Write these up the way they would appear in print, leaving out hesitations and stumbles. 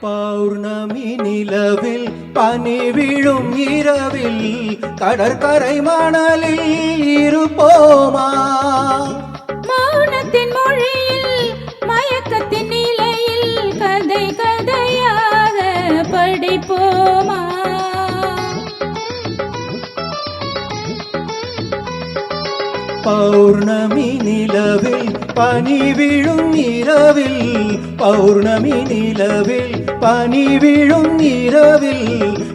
பௌர்ணமி நிலவில் பனி விழும் இரவில் கடற்கரை மணலில் இருப்போமா? மௌனத்தின் மொழியில் மயக்கத்தின் நிலையில் கதை கதையாக படிப்போமா? பௌர்ணமி நிலவில் பனி விழும் இரவில் பௌர்ணமி நிலவில் பனி விழும் இரவில்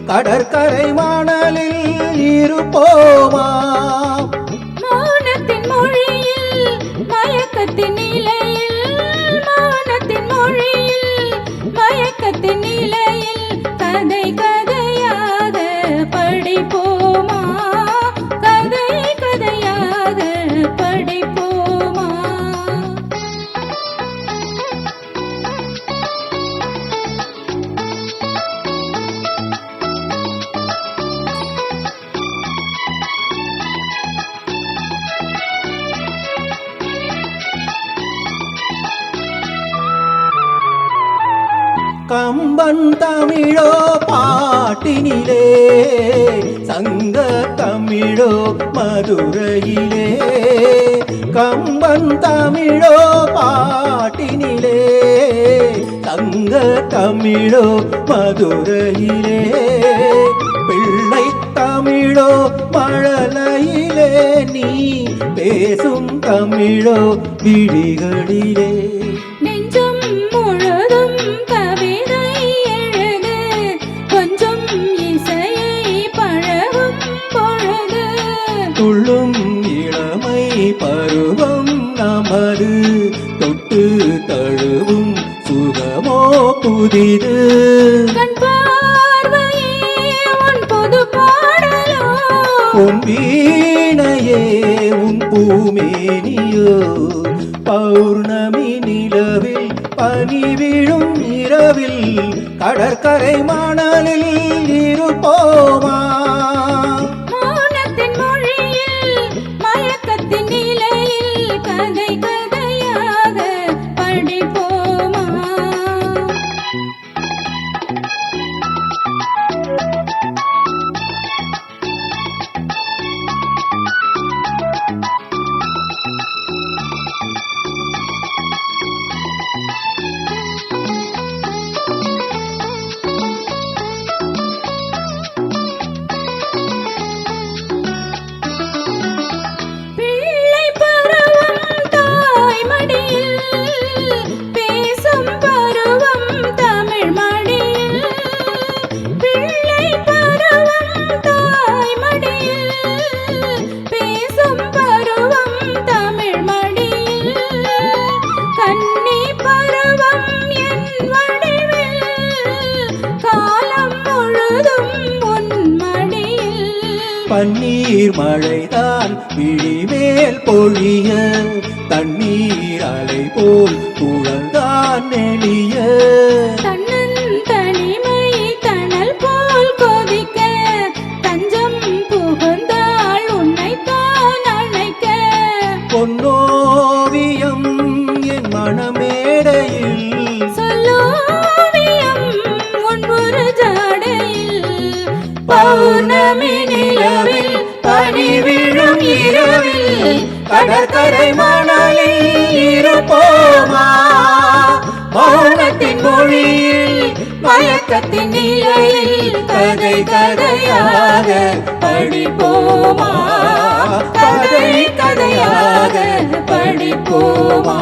கடற்கரை மணலில் இருப்போமா? மௌனத்தின் மொழியில் மயக்கத்தின் நிலையில் மௌனத்தின் மொழியில் மயக்கத்தின் நிலையில் கதை கதையாக படிப்போமா? கதை கதையாக படிப்போமா? கம்பன் தமிழோ பாட்டினிலே சங்க தமிழோ மதுரையிலே. கம்பன் தமிழோ பாட்டினிலே சங்க தமிழோ மதுரையிலே. பிள்ளை தமிழோ மழலையிலே நீ பேசும் தமிழோ விழிகளிலே. நெஞ்சம் முழுதும் கவிதை எழுது கொஞ்சம் இசையை பழகும் பொழுது துள்ளும் இளமை பருவம் நமது தொட்டு தழுவும் சுகமோ புதிது. கண் பார்வையே உன் பொது பாடலோ உன் வீணையே உன் பூமேனியோ. பௌர்ணமி நிலவில் பனி விழும் இரவில் கடற்கரை மணலில் இருப்போமா? மௌனத்தின் மொழியில் மயக்கத்தின் நிலையில் கதை கதையாக படிப்போமா? பிள்ளை பருவம் தாய் மடியில் பேசும் பருவம் தமிழ் மடியில். பிள்ளை பருவம் தாய் மடியில் பேசும் பருவம் தமிழ் மடியில். கன்னி பருவம் என் வடிவில் காலம் முழுதும் உன் மடியில். பன்னீர் மழைதான் விழிமேல் பொழிய தண்ணீர் அலை போல் குழந்தான் நெளிய. தன்னன் தனிமை தணல் போல் கொதிக்க தஞ்சம் புகுந்தாள் உன்னைத்தான் அணைக்க. பொன்னோவியம் என் மனமேடையில் சொல்லோவியம் உன் ஒரு ஜாடையில். பௌர்ணமி நிலவில் பனி விழும் இரவில் கடற்கரை மணலில் இருப்போமா? மௌனத்தின் மொழியில் மயக்கத்தின் நிலையில் கதை கதையாக படிப்போமா? கதை கதையாக படிப்போமா?